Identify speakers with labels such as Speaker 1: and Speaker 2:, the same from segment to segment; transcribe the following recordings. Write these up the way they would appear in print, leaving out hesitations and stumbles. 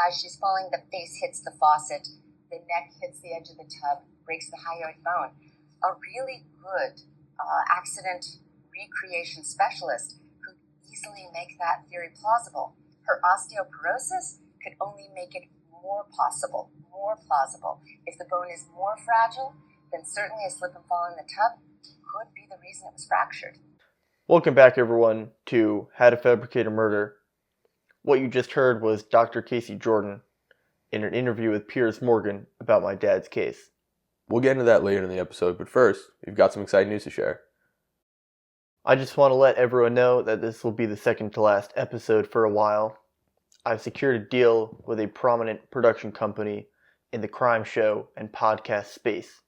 Speaker 1: As she's falling, the face hits the faucet, the neck hits the edge of the tub, breaks the hyoid bone. A really good accident recreation specialist could easily make that theory plausible. Her osteoporosis could only make it more plausible. If the bone is more fragile, then certainly a slip and fall in the tub could be the reason it was fractured.
Speaker 2: Welcome back, everyone, to How to Fabricate a Murder. What you just heard was Dr. Casey Jordan in an interview with Piers Morgan about my dad's case.
Speaker 3: We'll get into that later in the episode, but first, we've got some exciting news to share.
Speaker 2: I just want to let everyone know that this will be the second to last episode for a while. I've secured a deal with a prominent production company in the crime show and podcast space.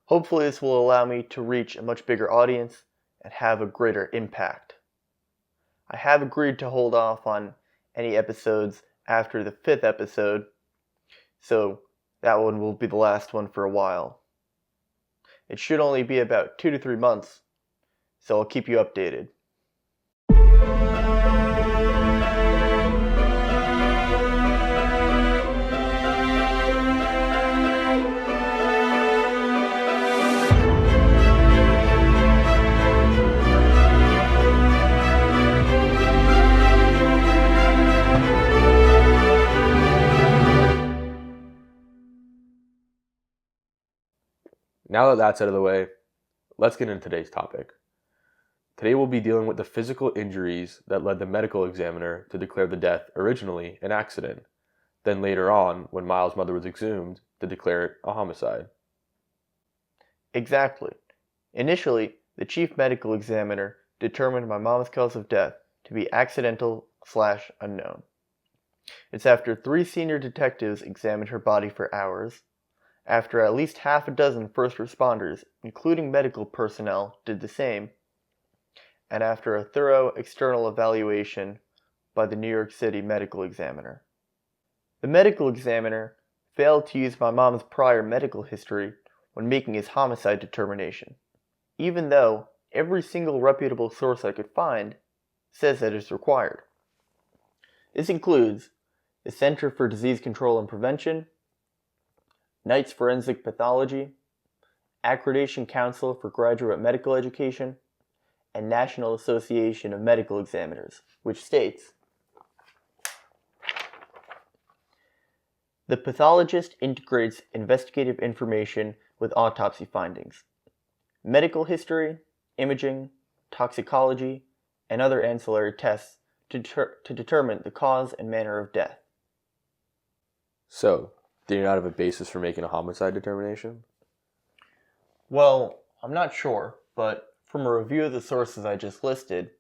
Speaker 2: Hopefully this will allow me to reach a much bigger audience and have a greater impact. I have agreed to hold off on any episodes after the 5th episode, so that one will be the last one for a while. It should only be about 2 to 3 months, so I'll keep you updated.
Speaker 3: Now that that's out of the way, let's get into today's topic. Today we'll be dealing with the physical injuries that led the medical examiner to declare the death originally an accident, then later on, when Miles' mother was exhumed, to declare it a homicide.
Speaker 2: Exactly. Initially, the chief medical examiner determined my mom's cause of death to be accidental/unknown. It's after 3 senior detectives examined her body for hours, after at least half a dozen first responders, including medical personnel, did the same, and after a thorough external evaluation by the New York City medical examiner. The medical examiner failed to use my mom's prior medical history when making his homicide determination, even though every single reputable source I could find says that it's required. This includes the Center for Disease Control and Prevention, Knight's Forensic Pathology, Accreditation Council for Graduate Medical Education, and National Association of Medical Examiners, which states, the pathologist integrates investigative information with autopsy findings, medical history, imaging, toxicology, and other ancillary tests to determine the cause and manner of death.
Speaker 3: So, did you not have a basis for making a homicide determination?
Speaker 2: Well, I'm not sure, but from a review of the sources I just listed,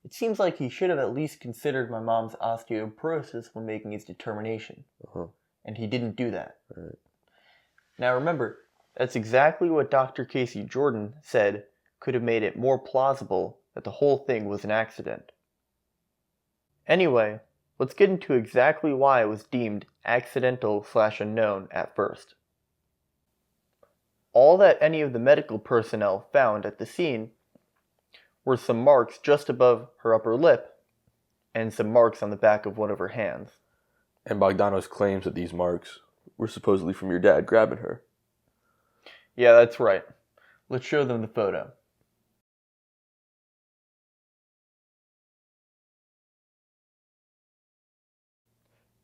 Speaker 2: it seems like he should have at least considered my mom's osteoporosis when making his determination. And he didn't do that.
Speaker 3: Right.
Speaker 2: Now remember, that's exactly what Dr. Casey Jordan said could have made it more plausible that the whole thing was an accident. Anyway, let's get into exactly why it was deemed accidental/unknown at first. All that any of the medical personnel found at the scene were some marks just above her upper lip and some marks on the back of one of her hands.
Speaker 3: And Bogdanos claims that these marks were supposedly from your dad grabbing her.
Speaker 2: Yeah, that's right. Let's show them the photo.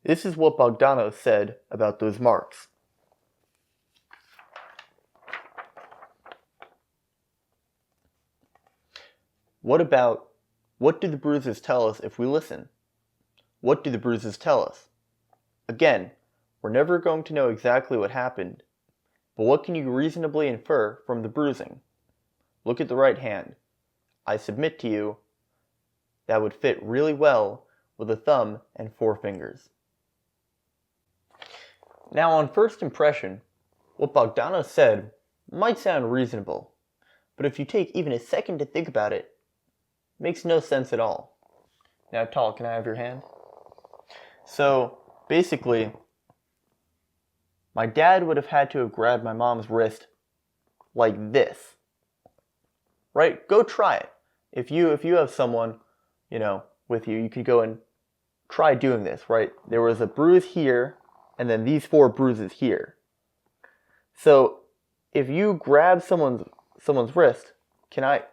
Speaker 2: This is what Bogdanos said about those marks. What do the bruises tell us if we listen? What do the bruises tell us? Again, we're never going to know exactly what happened, but what can you reasonably infer from the bruising? Look at the right hand. I submit to you that would fit really well with a thumb and 4 fingers. Now, on first impression, what Bogdanos said might sound reasonable, but if you take even a second to think about it, it makes no sense at all. Now, Tal, can I have your hand? So, basically, my dad would have had to have grabbed my mom's wrist like this. Right? Go try it. If you have someone, with you, you could go and try doing this, right? There was a bruise here, and then these 4 bruises here. So if you grab someone's wrist, can I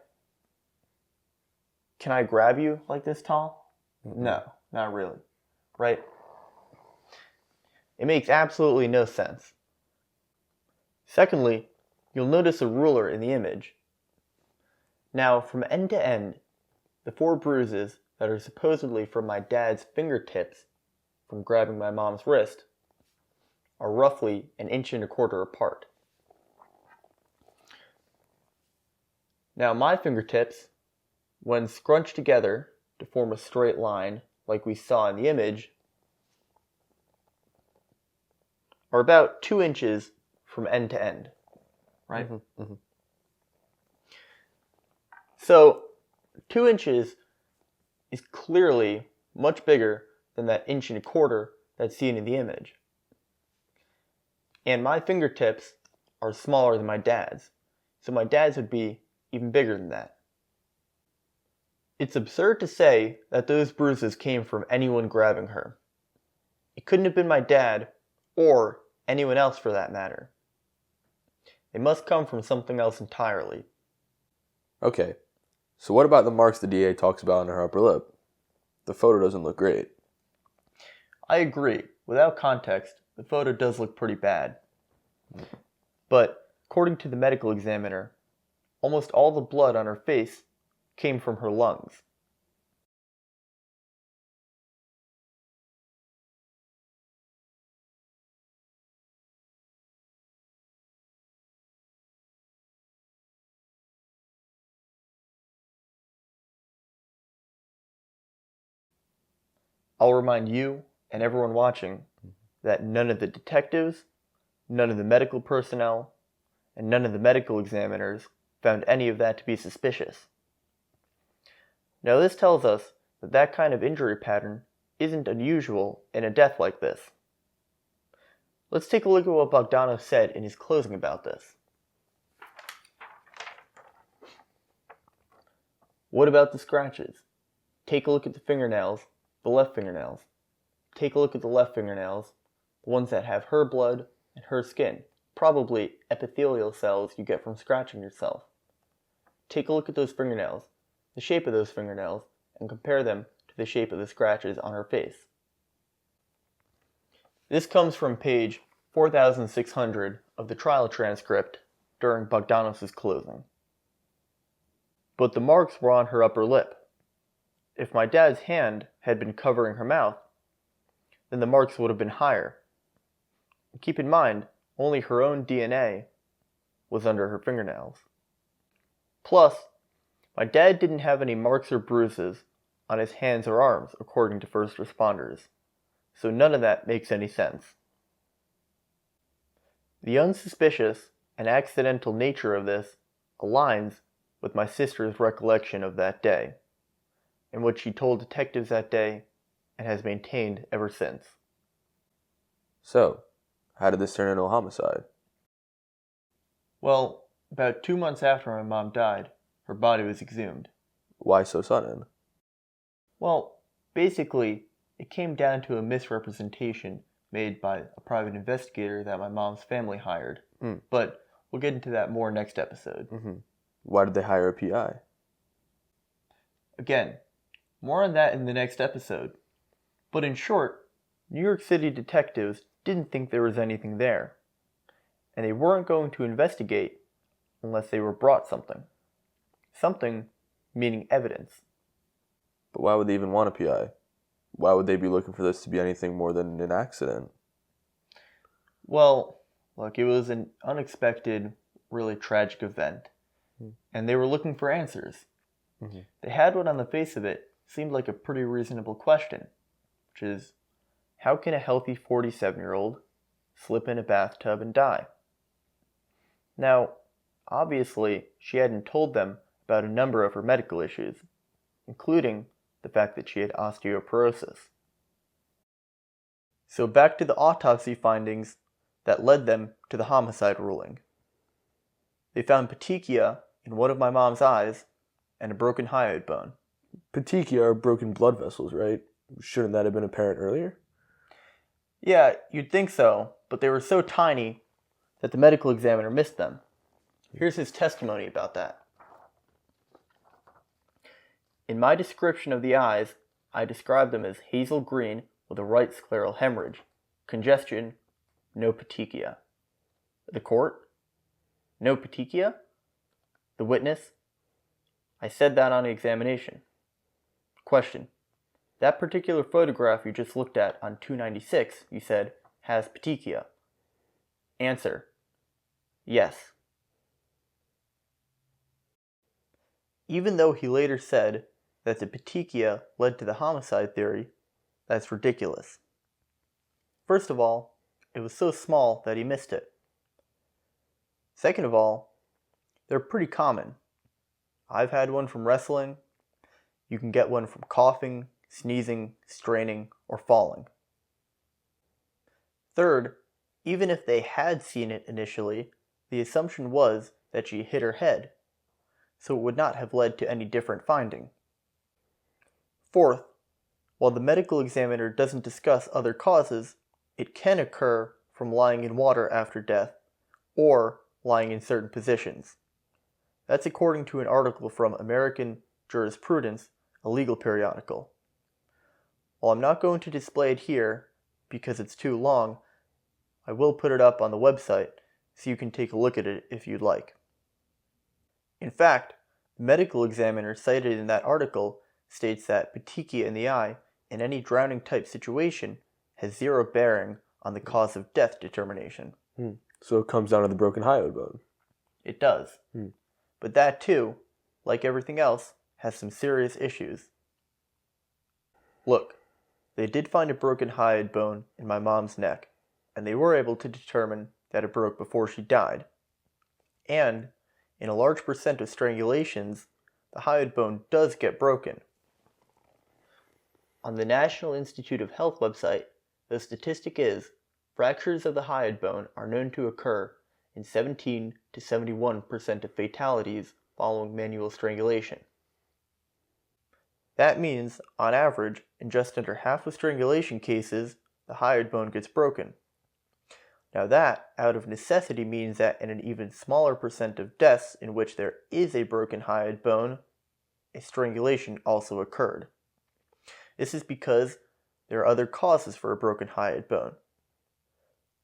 Speaker 2: grab you like this tall? No, not really, right? It makes absolutely no sense. Secondly, you'll notice a ruler in the image. Now, from end to end, the 4 bruises that are supposedly from my dad's fingertips from grabbing my mom's wrist are roughly 1.25 inches apart. Now, my fingertips, when scrunched together to form a straight line like we saw in the image, are about 2 inches from end to end, right? So 2 inches is clearly much bigger than that 1.25 inches that's seen in the image. And my fingertips are smaller than my dad's, so my dad's would be even bigger than that. It's absurd to say that those bruises came from anyone grabbing her. It couldn't have been my dad, or anyone else for that matter. They must come from something else entirely.
Speaker 3: Okay, so what about the marks the DA talks about on her upper lip? The photo doesn't look great.
Speaker 2: I agree. Without context, the photo does look pretty bad. But according to the medical examiner, almost all the blood on her face came from her lungs. I'll remind you and everyone watching that none of the detectives, none of the medical personnel, and none of the medical examiners found any of that to be suspicious. Now this tells us that that kind of injury pattern isn't unusual in a death like this. Let's take a look at what Bogdanos said in his closing about this. What about the scratches? Take a look at the fingernails, the left fingernails. Take a look at the left fingernails, the ones that have her blood and her skin, probably epithelial cells you get from scratching yourself. Take a look at those fingernails, the shape of those fingernails, and compare them to the shape of the scratches on her face. This comes from page 4600 of the trial transcript during Bogdanos' closing. But the marks were on her upper lip. If my dad's hand had been covering her mouth, then the marks would have been higher. And keep in mind, only her own DNA was under her fingernails. Plus, my dad didn't have any marks or bruises on his hands or arms, according to first responders, so none of that makes any sense. The unsuspicious and accidental nature of this aligns with my sister's recollection of that day, and what she told detectives that day and has maintained ever since.
Speaker 3: So, how did this turn into a homicide?
Speaker 2: Well, about 2 months after my mom died, her body was exhumed.
Speaker 3: Why so sudden?
Speaker 2: Well, basically, it came down to a misrepresentation made by a private investigator that my mom's family hired. But we'll get into that more next episode.
Speaker 3: Why did they hire a PI?
Speaker 2: Again, more on that in the next episode. But in short, New York City detectives didn't think there was anything there, and they weren't going to investigate unless they were brought something. Something meaning evidence.
Speaker 3: But why would they even want a PI? Why would they be looking for this to be anything more than an accident?
Speaker 2: Well, look, it was an unexpected, really tragic event, and they were looking for answers. They had what on the face of it seemed like a pretty reasonable question, which is, how can a healthy 47-year-old slip in a bathtub and die? Now, obviously, she hadn't told them about a number of her medical issues, including the fact that she had osteoporosis. So back to the autopsy findings that led them to the homicide ruling. They found petechiae in one of my mom's eyes and a broken hyoid bone.
Speaker 3: Petechiae are broken blood vessels, right? Shouldn't that have been apparent earlier?
Speaker 2: Yeah, you'd think so, but they were so tiny that the medical examiner missed them. Here's his testimony about that. In my description of the eyes, I described them as hazel green with a right scleral hemorrhage, congestion, no petechiae. The court? No petechiae? The witness? I said that on the examination. Question. That particular photograph you just looked at on 296, you said, has petechiae. Answer. Yes. Even though he later said that the petechiae led to the homicide theory, that's ridiculous. First of all, it was so small that he missed it. Second of all, they're pretty common. I've had one from wrestling. You can get one from coughing, sneezing, straining, or falling. Third, even if they had seen it initially, the assumption was that she hit her head, so it would not have led to any different finding. Fourth, while the medical examiner doesn't discuss other causes, it can occur from lying in water after death or lying in certain positions. That's according to an article from American Jurisprudence, a legal periodical. While I'm not going to display it here because it's too long, I will put it up on the website so you can take a look at it if you'd like. In fact, the medical examiner cited in that article states that petechiae in the eye in any drowning type situation has zero bearing on the cause of death determination.
Speaker 3: So it comes down to the broken hyoid bone.
Speaker 2: It does. But that too, like everything else, has some serious issues. Look, they did find a broken hyoid bone in my mom's neck, and they were able to determine that it broke before she died. And, in a large percent of strangulations, the hyoid bone does get broken. On the National Institute of Health website, the statistic is fractures of the hyoid bone are known to occur in 17 to 71% of fatalities following manual strangulation. That means, on average, in just under half of strangulation cases, the hyoid bone gets broken. Now that, out of necessity, means that in an even smaller percent of deaths in which there is a broken hyoid bone, a strangulation also occurred. This is because there are other causes for a broken hyoid bone.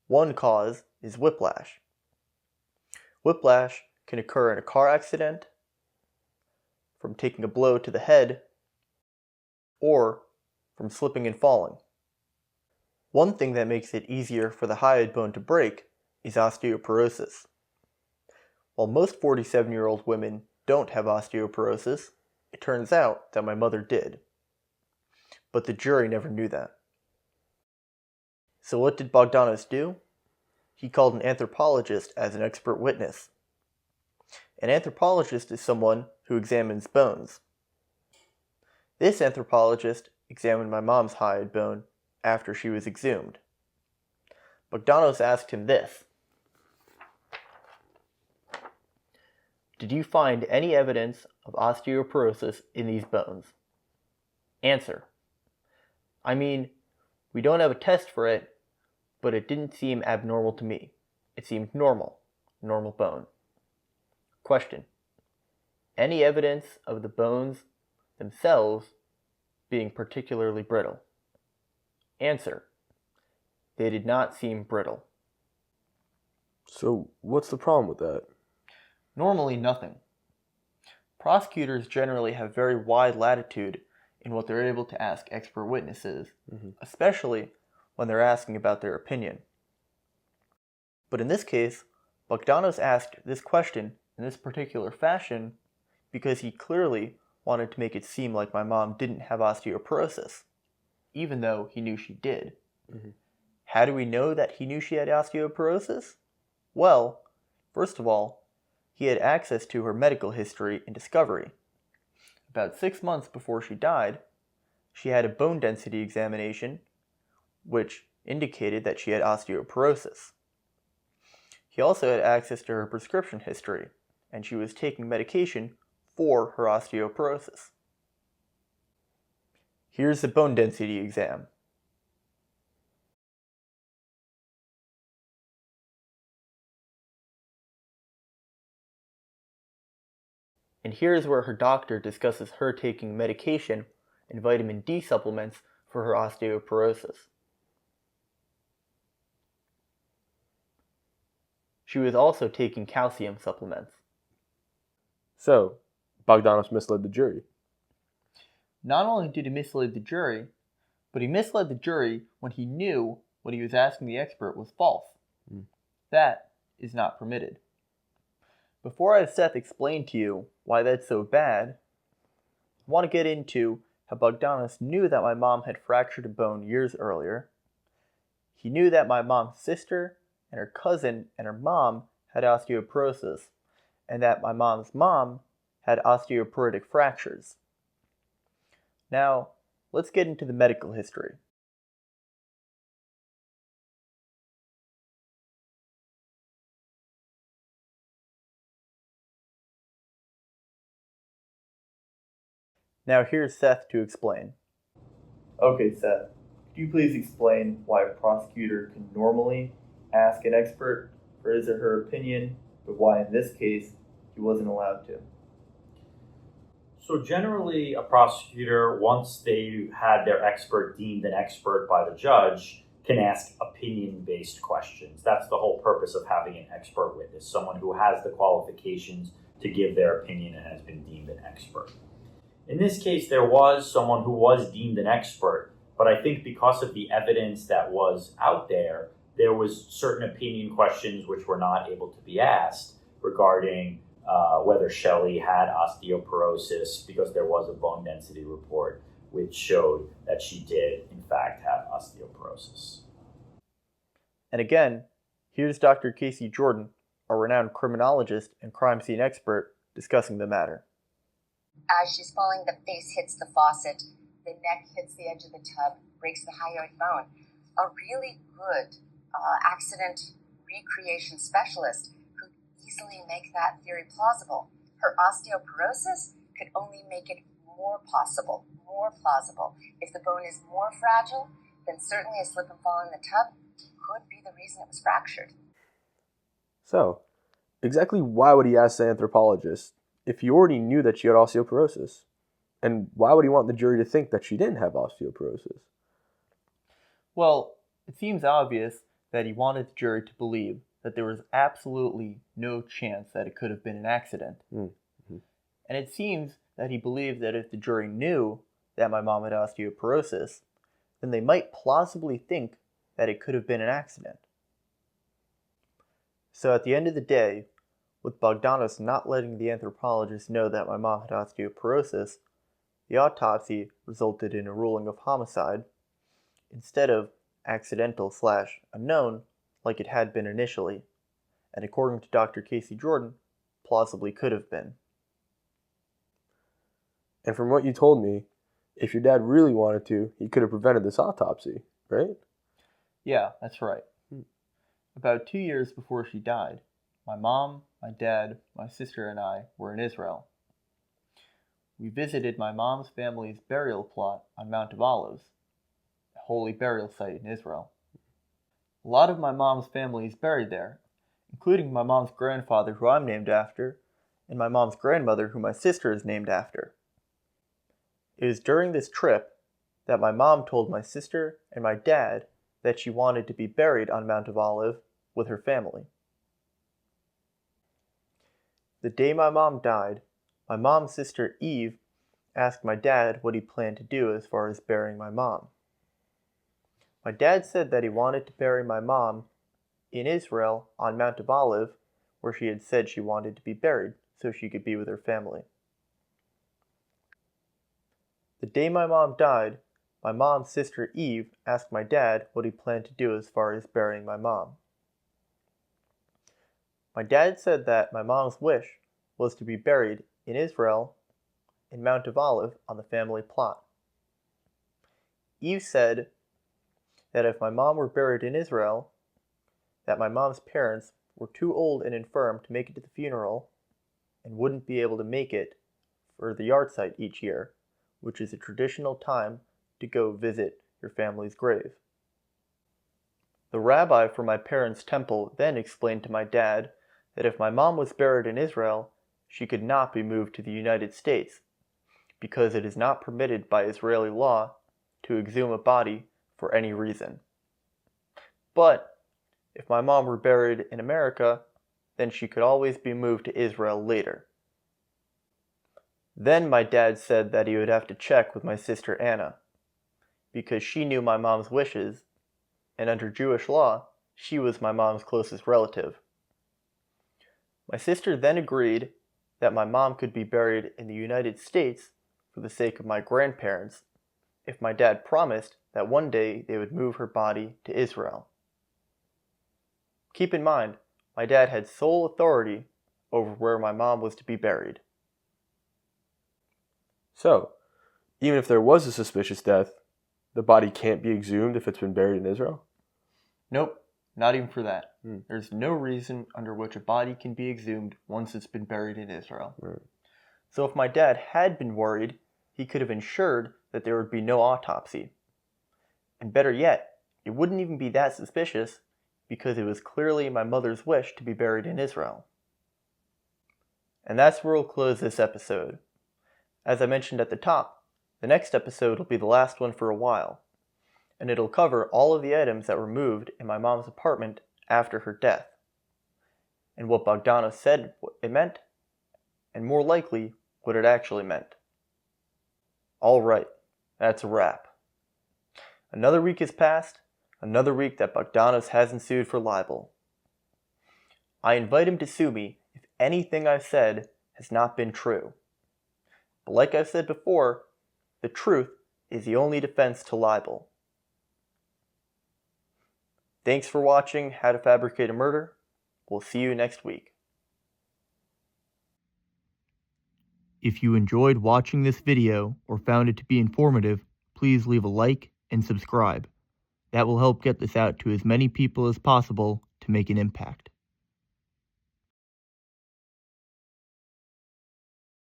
Speaker 2: One cause is whiplash. Whiplash can occur in a car accident, from taking a blow to the head, or from slipping and falling. One thing that makes it easier for the hyoid bone to break is osteoporosis. While most 47-year-old women don't have osteoporosis, it turns out that my mother did. But the jury never knew that. So what did Bogdanos do? He called an anthropologist as an expert witness. An anthropologist is someone who examines bones. This anthropologist examined my mom's hyoid bone after she was exhumed. Bogdanos asked him this: did you find any evidence of osteoporosis in these bones? Answer: I mean, we don't have a test for it, but it didn't seem abnormal to me. It seemed normal bone. Question: any evidence of the bones themselves being particularly brittle? Answer: they did not seem brittle.
Speaker 3: So what's the problem with that?
Speaker 2: Normally nothing. Prosecutors generally have very wide latitude in what they're able to ask expert witnesses, especially when they're asking about their opinion. But in this case, Bogdanos asked this question in this particular fashion because he clearly wanted to make it seem like my mom didn't have osteoporosis, even though he knew she did. How do we know that he knew she had osteoporosis? Well, first of all, he had access to her medical history and discovery. About 6 months before she died, she had a bone density examination, which indicated that she had osteoporosis. He also had access to her prescription history, and she was taking medication for her osteoporosis. Here's the bone density exam. And here's where her doctor discusses her taking medication and vitamin D supplements for her osteoporosis. She was also taking calcium supplements.
Speaker 3: So, Bogdanos misled the jury.
Speaker 2: Not only did he mislead the jury, but he misled the jury when he knew what he was asking the expert was false. That is not permitted. Before I have Seth explain to you why that's so bad, I want to get into how Bogdanos knew that my mom had fractured a bone years earlier. He knew that my mom's sister and her cousin and her mom had osteoporosis, and that my mom's mom had osteoporotic fractures. Now, let's get into the medical history. Now here's Seth to explain. Okay, Seth, could you please explain why a prosecutor can normally ask an expert for his or her opinion, but why in this case he wasn't allowed to?
Speaker 4: So generally, a prosecutor, once they had their expert deemed an expert by the judge, can ask opinion-based questions. That's the whole purpose of having an expert witness, someone who has the qualifications to give their opinion and has been deemed an expert. In this case, there was someone who was deemed an expert, but I think because of the evidence that was out there, there was certain opinion questions which were not able to be asked regarding whether Shelley had osteoporosis, because there was a bone density report which showed that she did, in fact, have osteoporosis.
Speaker 2: And again, here's Dr. Casey Jordan, a renowned criminologist and crime scene expert, discussing the matter.
Speaker 1: As she's falling, the face hits the faucet, the neck hits the edge of the tub, breaks the hyoid bone. A really good accident recreation specialist could easily make that theory plausible. Her osteoporosis could only make it more plausible. If the bone is more fragile, then certainly a slip and fall in the tub could be the reason it was fractured.
Speaker 3: So, exactly why would he ask the anthropologist if he already knew that she had osteoporosis? And why would he want the jury to think that she didn't have osteoporosis?
Speaker 2: Well, it seems obvious that he wanted the jury to believe that there was absolutely no chance that it could have been an accident.
Speaker 3: Mm-hmm.
Speaker 2: And it seems that he believed that if the jury knew that my mom had osteoporosis, then they might plausibly think that it could have been an accident. So at the end of the day, with Bogdanos not letting the anthropologist know that my mom had osteoporosis, the autopsy resulted in a ruling of homicide instead of accidental/unknown like it had been initially, and according to Dr. Casey Jordan, plausibly could have been.
Speaker 3: And from what you told me, if your dad really wanted to, he could have prevented this autopsy, right?
Speaker 2: Yeah, that's right. About 2 years before she died, my mom, my dad, my sister, and I were in Israel. We visited my mom's family's burial plot on Mount of Olives, a holy burial site in Israel. A lot of my mom's family is buried there, including my mom's grandfather, who I'm named after, and my mom's grandmother, who my sister is named after. It was during this trip that my mom told my sister and my dad that she wanted to be buried on Mount of Olive with her family. The day my mom died, my mom's sister Eve asked my dad what he planned to do as far as burying my mom. My dad said that he wanted to bury my mom in Israel on Mount of Olive, where she had said she wanted to be buried so she could be with her family. The day my mom died, my mom's sister Eve asked my dad what he planned to do as far as burying my mom. My dad said that my mom's wish was to be buried in Israel in Mount of Olive on the family plot. Eve said that if my mom were buried in Israel, that my mom's parents were too old and infirm to make it to the funeral and wouldn't be able to make it for the yard site each year, which is a traditional time to go visit your family's grave. The rabbi from my parents' temple then explained to my dad that if my mom was buried in Israel, she could not be moved to the United States, because it is not permitted by Israeli law to exhume a body for any reason. But if my mom were buried in America, then she could always be moved to Israel later. Then my dad said that he would have to check with my sister Anna, because she knew my mom's wishes, and under Jewish law, she was my mom's closest relative. My sister then agreed that my mom could be buried in the United States for the sake of my grandparents if my dad promised that one day they would move her body to Israel. Keep in mind, my dad had sole authority over where my mom was to be buried.
Speaker 3: So, even if there was a suspicious death, the body can't be exhumed if it's been buried in Israel?
Speaker 2: Nope, not even for that. There's no reason under which a body can be exhumed once it's been buried in Israel. So if my dad had been worried, he could have ensured that there would be no autopsy. And better yet, it wouldn't even be that suspicious because it was clearly my mother's wish to be buried in Israel. And that's where we'll close this episode. As I mentioned at the top, the next episode will be the last one for a while, and it'll cover all of the items that were moved in my mom's apartment after her death, and what Bogdanos said it meant, and more likely, what it actually meant. Alright, that's a wrap. Another week has passed, another week that Bogdanos hasn't sued for libel. I invite him to sue me if anything I've said has not been true. But like I've said before, the truth is the only defense to libel. Thanks for watching How to Fabricate a Murder. We'll see you next week. If you enjoyed watching this video or found it to be informative, please leave a like and subscribe. That will help get this out to as many people as possible to make an impact.